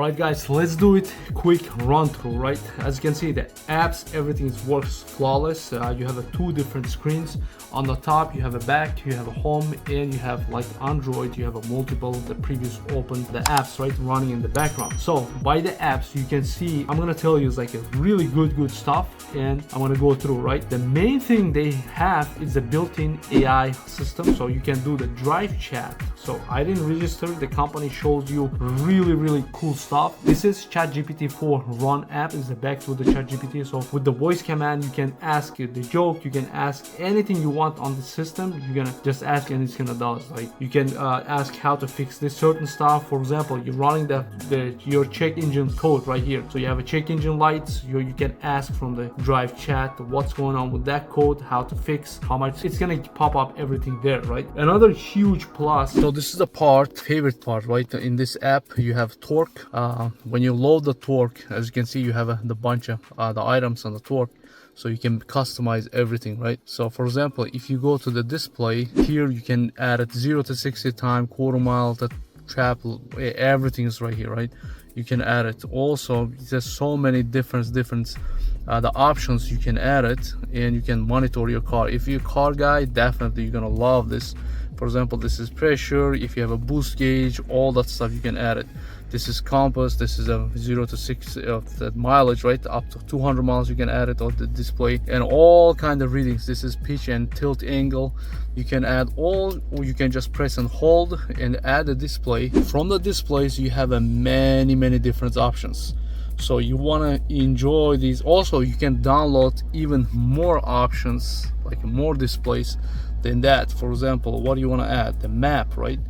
Alright guys, let's do it quick run through, right? As you can see, the apps, everything works flawless. You have two different screens. On the top you have a back, you have a home, and you have like Android, you have a multiple, the previous open, the apps, right, running in the background. So by the apps you can see, I'm gonna tell you is like a really good stuff, and I'm gonna go through, right? The main thing they have is a built-in AI system, so you can do the drive chat. So I didn't register, the company shows you really cool stuff. This is ChatGPT 4 run app, is the back to the ChatGPT. So with the voice command you can ask the joke, you can ask anything you want on the system. You're gonna just ask and it's gonna do. Like you can ask how to fix this certain stuff. For example, you're running your check engine code right here, so you have a check engine lights, you can ask from the drive chat what's going on with that code, how to fix, how much. It's gonna pop up everything there, right? Another huge plus, so this is the favorite part, right? In this app you have torque. When you load the torque, as you can see, you have the bunch of the items on the torque, so you can customize everything, right? So for example, if you go to the display here, you can add it 0 to 60 time, quarter mile, the trap, everything is right here, right? You can add it. Also, there's so many different the options you can add it, and you can monitor your car. If you're a car guy, definitely you're gonna love this. For example, this is pressure, if you have a boost gauge, all that stuff you can add it. This is compass, this is a 0 to 60 of the mileage, right? Up to 200 miles you can add it on the display, and all kind of readings. This is pitch and tilt angle. You can add all, or you can just press and hold and add a display. From the displays you have a many different options, so you want to enjoy these. Also you can download even more options, like more displays than that. For example, what do you want to add? The map, right?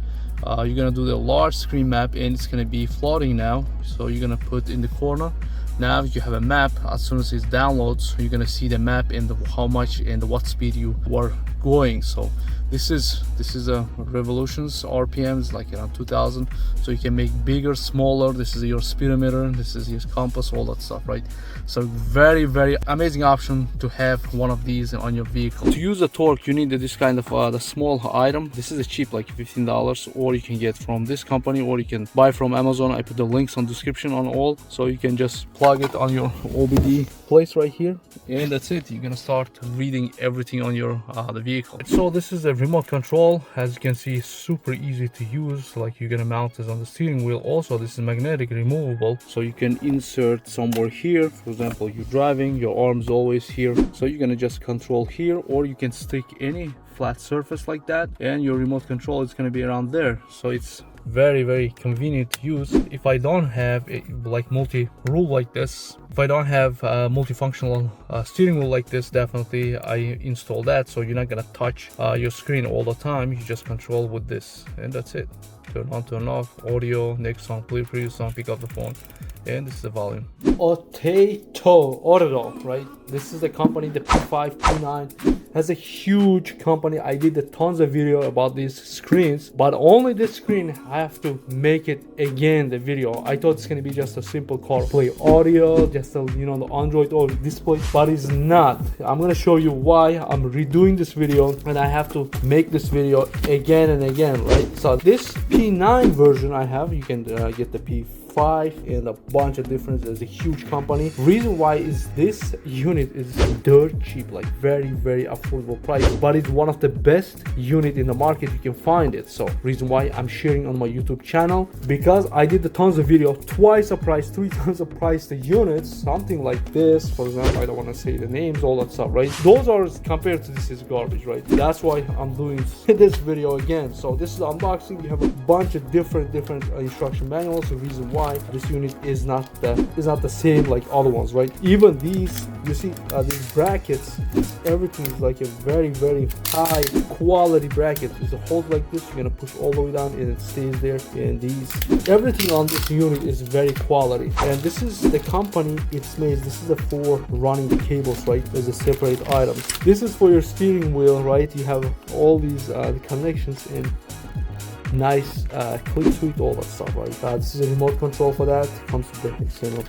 You're gonna do the large screen map, and it's gonna be floating now, so you're gonna put in the corner. Now you have a map. As soon as it downloads, you're gonna see the map and how much and what speed you were going. So this is a revolutions RPMs, like around 2000, so you can make bigger, smaller. This is your speedometer, this is your compass, all that stuff, right? So very amazing option to have one of these on your vehicle. To use the torque, you need this kind of the small item. This is a cheap, like $15, or you can get from this company, or you can buy from Amazon. I put the links on description on all, so you can just plug it on your OBD place right here, and that's it. You're gonna start reading everything on your the vehicle. So this is a remote control. As you can see, super easy to use. Like you're gonna mount this on the steering wheel. Also, this is magnetic removable, so you can insert somewhere here. For example, you're driving, your arm's always here, so you're gonna just control here, or you can stick any flat surface like that, and your remote control is gonna be around there. So it's very convenient to use. If I don't have a like multi-rule like this, if I don't have a multifunctional steering wheel like this, definitely I install that, so you're not gonna touch your screen all the time. You just control with this, and that's it. Turn on, turn off, audio, next song, play previous song, pick up the phone, and this is the volume. Atoto, right? This is the company, the P5, P9 has a huge company. I did a tons of video about these screens, but only this screen I have to make it again the video. I thought it's gonna be just a simple CarPlay audio, just a, you know, the Android or display, but it's not. I'm gonna show you why I'm redoing this video, and I have to make this video again and again, right? So this P9 version I have, you can get the P5 and a bunch of different. There's a huge company. Reason why is this unit is dirt cheap, like very affordable price, but it's one of the best unit in the market. You can find it. So reason why I'm sharing on my YouTube channel, because I did the tons of video, twice the price, 3 times the price the units, something like this. For example, I don't want to say the names, all that stuff, right? Those are, compared to this, is garbage, right? That's why I'm doing this video again. So this is the unboxing. You have a bunch of different instruction manuals. The reason why this unit is not the same like other ones, right? Even these, you see these brackets, everything is like a very high quality bracket. There's a hold like this, you're gonna push all the way down and it stays there. And these, everything on this unit is very quality. And this is the company it's made. This is the for running the cables, right? There's a separate item. This is for your steering wheel, right? You have all these the connections, and nice click suite, all that stuff, right? This is a remote control for that. It comes with the external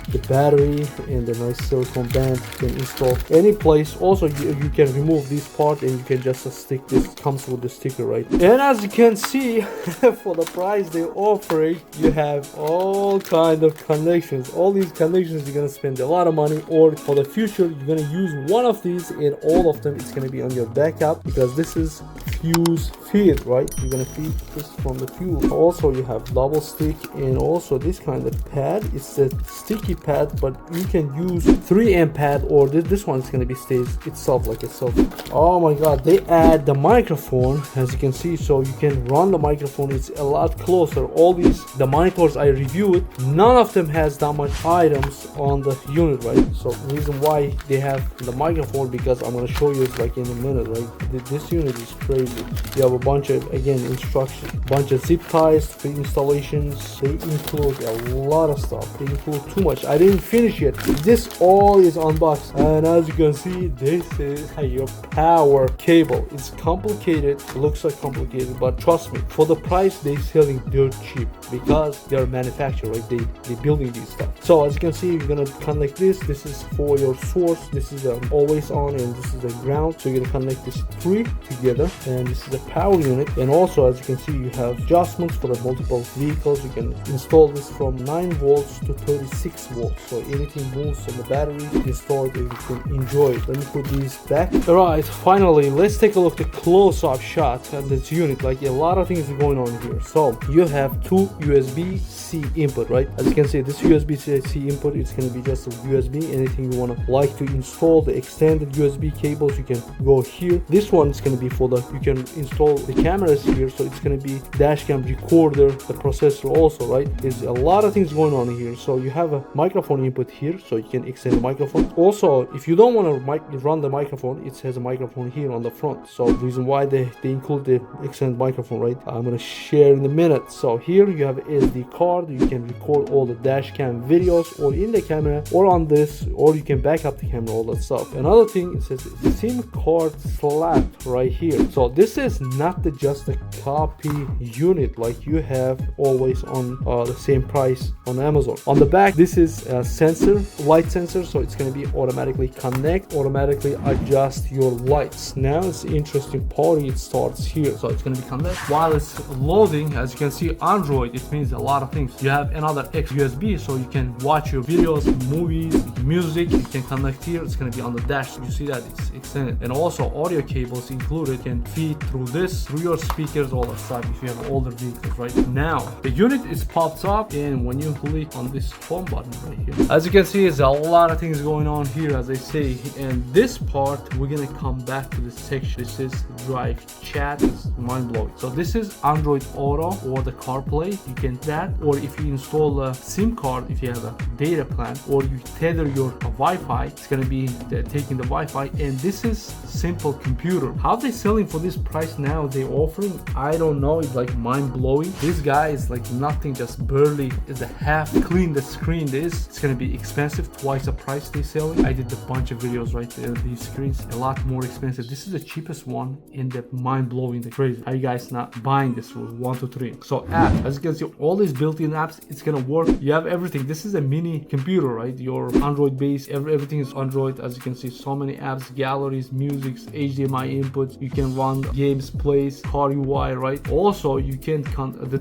the battery and the nice silicone band. You can install any place. Also, you can remove this part and you can just stick this. Comes with the sticker, right? And as you can see, for the price they offer, you have all kind of connections. All these connections, you're gonna spend a lot of money, or for the future you're gonna use one of these, and all of them it's gonna be on your backup, because this is fuse feed, right? You're gonna feed this from the fuse. Also, you have double stick, and also this kind of pad. It's a sticky pad, but you can use 3M pad, or this one's gonna be stays itself like itself. Oh my god, they add the microphone, as you can see, so you can run the microphone. It's a lot closer. All these the monitors I reviewed, none of them has that much items on the unit, right? So the reason why they have the microphone, because I'm gonna show you it like in a minute, right? This unit is crazy. You have a bunch of, again, instructions, bunch of zip ties for installations. They include a lot of stuff. They include too much. I didn't finish yet. This all is unboxed, and as you can see, this is your power cable. It's complicated. It looks like complicated, but trust me, for the price they selling dirt cheap, because they're manufacturer, right? They building these stuff. So as you can see, you're gonna connect this. This is for your source. This is always on, and this is the ground. So you're gonna connect these three together, and this is the power unit. And also, as you can see, you have adjustments for the multiple vehicles. You can install this from 9 volts to 36 volts. So anything moves on the battery, install it and you can enjoy it. Let me put these back. Alright, finally, let's take a look at the close-up shot at this unit. Like, a lot of things are going on here. So you have two USB-C input, right? As you can see, this USB-C input, it's going to be just a USB. Anything you want to like to install, the extended USB cables, you can go here. This one is going to be for the, you can install the cameras here, so it's going to be dash cam, recorder, the processor also, right? There's a lot of things going on here. So you have a microphone input here, so you can extend the microphone. Also, if you don't want to run the microphone, it has a microphone here on the front. So the reason why they include the extended microphone, right? I'm going to share in a minute. So here you have SD card. You can record all the dash cam videos, or in the camera, or on this, or you can back up the camera, all that stuff. Another thing, it says SIM card slot right here. So this is not just a copy unit like you have always on the same price on Amazon. On the back, this is a sensor, light sensor, so it's going to be automatically connect, automatically adjust your lights. Now it's the interesting part, it starts here. So it's going to be connect. While it's loading, as you can see, Android, it means a lot of things. You have another X USB, so you can watch your videos, movies, music. You can connect here. It's going to be on the dash. You see that it's extended, and also audio cables included can feed through this, through your speakers, all that stuff if you have older vehicles. Right now the unit is popped up, and when you click on this home button right here, as you can see, there's a lot of things going on here, as I say. And this part, we're gonna come back to this section. This is drive chat. It's mind-blowing. So this is Android Auto or the CarPlay. You can do that, or if you install a SIM card, if you have a data plan, or you tether your Wi-Fi, it's gonna be taking the Wi-Fi. And this is simple computer. How they selling for this price now? They offering, I don't know, it's like mind-blowing. This guy is like nothing, just barely is a half clean the screen. It's gonna be expensive, twice the price they selling. I did a bunch of videos right there. These screens a lot more expensive. This is the cheapest one, in the mind-blowing, the crazy. How you guys not buying this for 1 to 3? So app, as you can see, all these built-in apps, it's gonna work. You have everything. This is a mini computer, right? Your Android base, everything is Android. As you can see, so many apps, galleries, music, HDMI inputs. You can run games, plays, car UI, right? Also, you can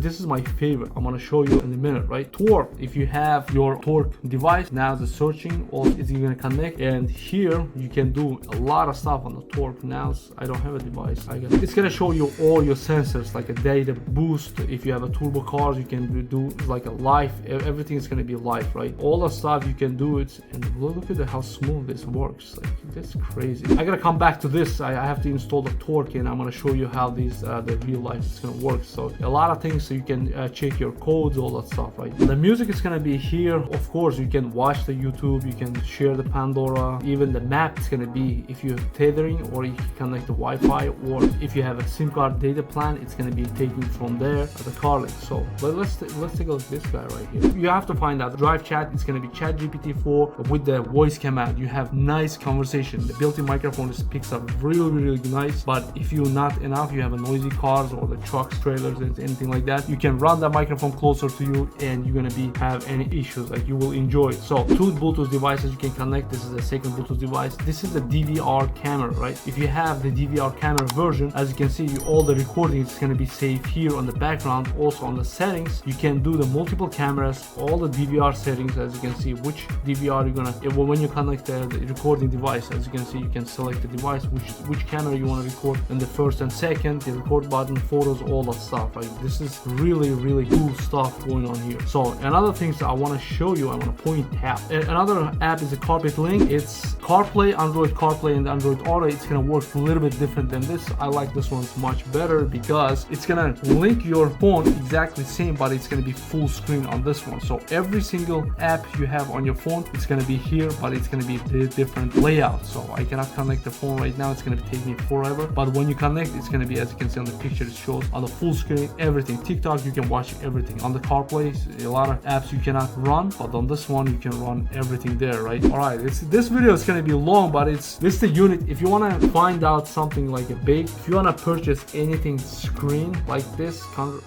this is my favorite. I'm gonna show you in a minute, right? Torque. If you have your Torque device, now the searching all is gonna connect, and here you can do a lot of stuff on the Torque. Now I don't have a device. It's gonna show you all your sensors, like a data boost. If you have a turbo cars, you can do like a live. Everything is gonna be live, right? All the stuff you can do it, and look at how smooth this works. Like, that's crazy. I gotta come back to this. I have to install the Torque, and I'm gonna show you how these the real life is gonna work. So a lot of things, so you can check your codes, all that stuff, right? The music is gonna be here. Of course, you can watch the YouTube, you can share the Pandora, even the map is gonna be, if you're tethering, or you can connect the Wi-Fi, or if you have a SIM card data plan, it's gonna be taken from there at the car link. So but let's take a look at this guy right here. You have to find out drive chat. chat. It's gonna be ChatGPT 4 with the voice command. You have nice conversation. The built-in microphone just picks up really nice. But if you're not enough, you have a noisy cars or the trucks, trailers, and anything like that, you can run the microphone closer to you and you're gonna have any issues, like you will enjoy it. So two Bluetooth devices you can connect. This is the second Bluetooth device. This is the DVR camera, right? If you have the DVR camera version, as you can see, all the recording is going to be saved here on the background. Also on the settings, you can do the multiple cameras, all the DVR settings, as you can see, which DVR you're gonna, when you connect the recording device, as you can see, you can select the device, which camera you want to record, and the first and second, the record button, photos, all that stuff. Like this is really cool stuff going on here. So another thing that I want to show you, I want to point out. Another app is a Carpet Link. It's CarPlay, Android CarPlay, and Android Auto. It's gonna work a little bit different than this. I like this one much better because it's gonna link your phone exactly same, but it's gonna be full screen on this one. So every single app you have on your phone, it's gonna be here, but it's gonna be the different layout. So I cannot connect the phone right now. It's gonna take me forever. But when you connect, it's gonna be, as you can see on the picture, it shows on the full screen everything. TikTok, you can watch everything. On the CarPlay, a lot of apps you cannot run, but on this one you can run everything there, right? All right, this video is gonna be long, but this is the unit. If you want to find out something like a big, if you want to purchase anything screen like this,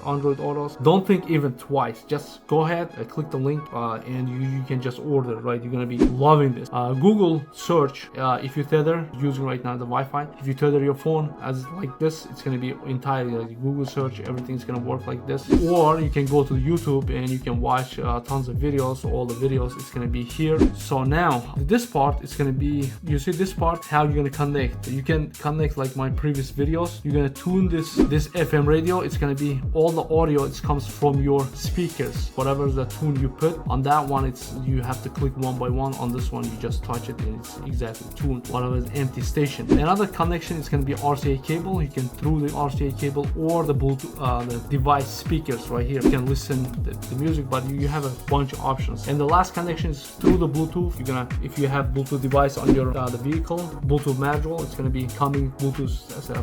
Android Autos, don't think even twice. Just go ahead, click the link, and you can just order, right? You're gonna be loving this. Google search, if you tether, using right now the Wi-Fi, if you tether your phone as like this, it's gonna be entirely like Google search. Everything's gonna work like this. Or you can go to YouTube and you can watch tons of videos. All the videos, it's gonna be here. So now this part is gonna be, you see this part, how you're gonna connect. You can connect like my previous videos. You're gonna tune this FM radio. It's gonna be all the audio, it comes from your speakers. Whatever the tune you put on that one, it's, you have to click one by one. On this one, you just touch it and it's exactly tuned. Whatever is empty station. Another connection is gonna be RCA cable. You can through the RCA cable or the Bluetooth, the device speakers right here. You can listen to the music, but you have a bunch of options. And the last connection is through the Bluetooth. You're gonna, if you have Bluetooth device on your the vehicle, Bluetooth module, it's gonna be coming Bluetooth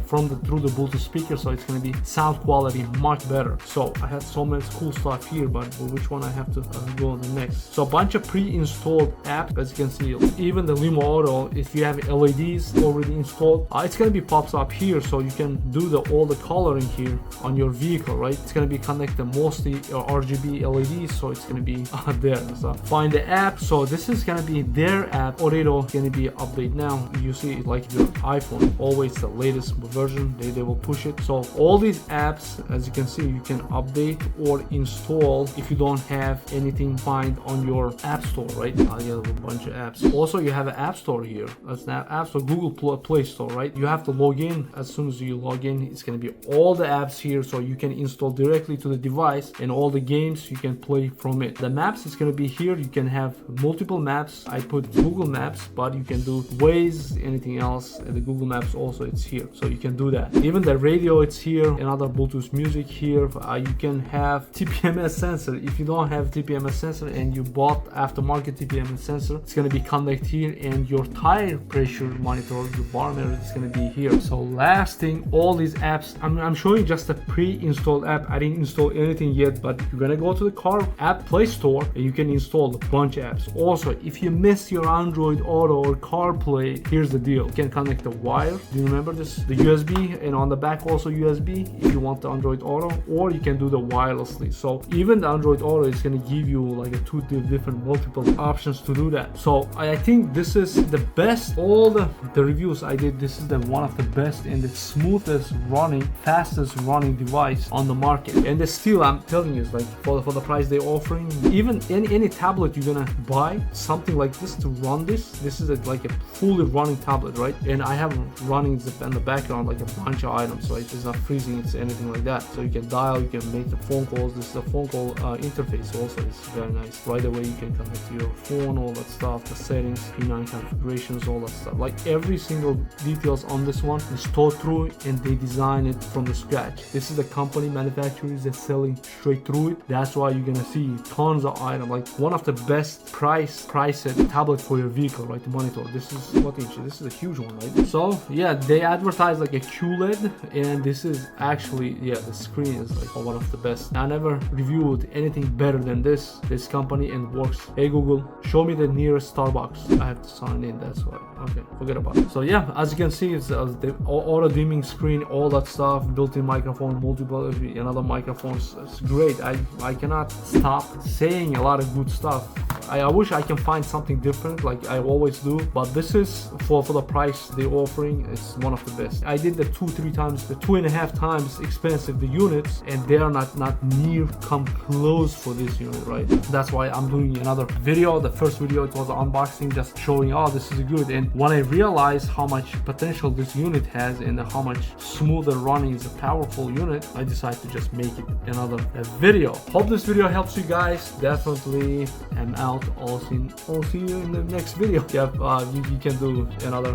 from through the Bluetooth speaker, so it's gonna be sound quality much better. So I had so much cool stuff here, but which one I have to go on the next. So a bunch of pre-installed apps, as you can see. Even the Limo Auto, if you have LEDs already installed, it's gonna be pops up here, so you can do all the coloring here on your vehicle, right? It's gonna be connected mostly RGB LEDs, so it's gonna be there. So find the app. So this is gonna be their app. Atoto is gonna be update now. You see, like your iPhone, always the latest version, they will push it. So all these apps, as you can see, you can update or install if you don't have anything find on your app store, right? You have a bunch of apps. Also, you have an app store here. That's not app store, Google Play Store, right? You have to log in. As soon as you log in, it's gonna be all the apps here, so you can install directly to the device, and all the games you can play from it. The maps is gonna be here. You can have multiple maps. I put Google Maps, but you can do Waze, anything else. And the Google Maps also, it's here, so you can do that. Even the radio, it's here. Another Bluetooth music here. You can have TPMS sensor. If you don't have TPMS sensor and you bought aftermarket TPMS sensor, it's gonna be connected here, and your tire pressure monitor, your barometer, is gonna be here. So last thing, all these apps, I'm showing just a pre-installed app. I didn't install anything yet, but you're gonna go to the car app Play Store and you can install a bunch of apps. Also, if you miss your Android Auto or CarPlay, here's the deal. You can connect the wire. Do you remember this? The USB, and on the back also USB if you want the Android Auto, or you can do the wirelessly. So even the Android Auto is gonna give you like a two different multiple options to do that. So I think this is the best. All the reviews I did, this is the one of the best and the smoothest running, fastest running device on the market. And still, I'm telling you, it's like for the price they're offering, even any tablet you're gonna buy something like this to run this is like a fully running tablet, right? And I have running in the background like a bunch of items, right? It's not freezing, it's anything like that. So you can dial, you can make the phone calls. This is a phone call interface also. It's very nice. Right away you can connect to your phone, all that stuff, the settings, P9 configurations, all that stuff. Like every single details on this one is thought through, and they design it from the scratch. This is the company manufacturers that's selling straight through it. That's why you're gonna see tons of items. Like one of the best priced tablet for your vehicle, right? The monitor. This is what inch? This is a huge one, right? So yeah, they advertise like a QLED, and this is actually, yeah, the screen is like one of the best. I never reviewed anything better than this company. money and works. Hey Google, show me the nearest Starbucks. I have to sign in, that's why. Okay, forget about it. So yeah, as you can see, it's the auto dimming screen, all that stuff, built-in microphone, multiple another microphones. It's great. I cannot stop saying a lot of good stuff. I wish I can find something different like I always do, but this is for the price they're offering. It's one of the best. I did the 2.5 times expensive the units, and they are not near come close for this unit, right? That's why I'm doing another video. The first video, it was unboxing, just showing, oh, this is good. And when I realized how much potential this unit has and how much smoother running is a powerful unit, I decided to just make it another video. Hope this video helps you guys. Definitely am out. I'll see you in the next video. Yeah, you can do another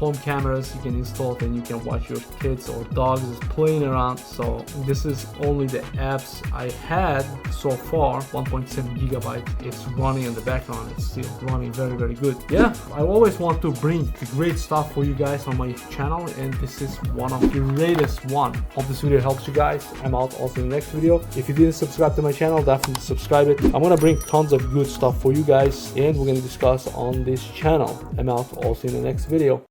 home cameras. You can install it and you can watch your kids or dogs is playing around. So this is only the apps I had so far. 1.7 gigabyte. It's running in the background. It's still running very good. Yeah, I always want to bring the great stuff for you guys on my channel, and this is one of the latest one. Hope this video helps you guys. I'm out also in the next video. If you didn't subscribe to my channel, definitely subscribe it. I'm gonna bring tons of good stuff for you guys, and we're gonna discuss on this channel. I'm out also in the next video.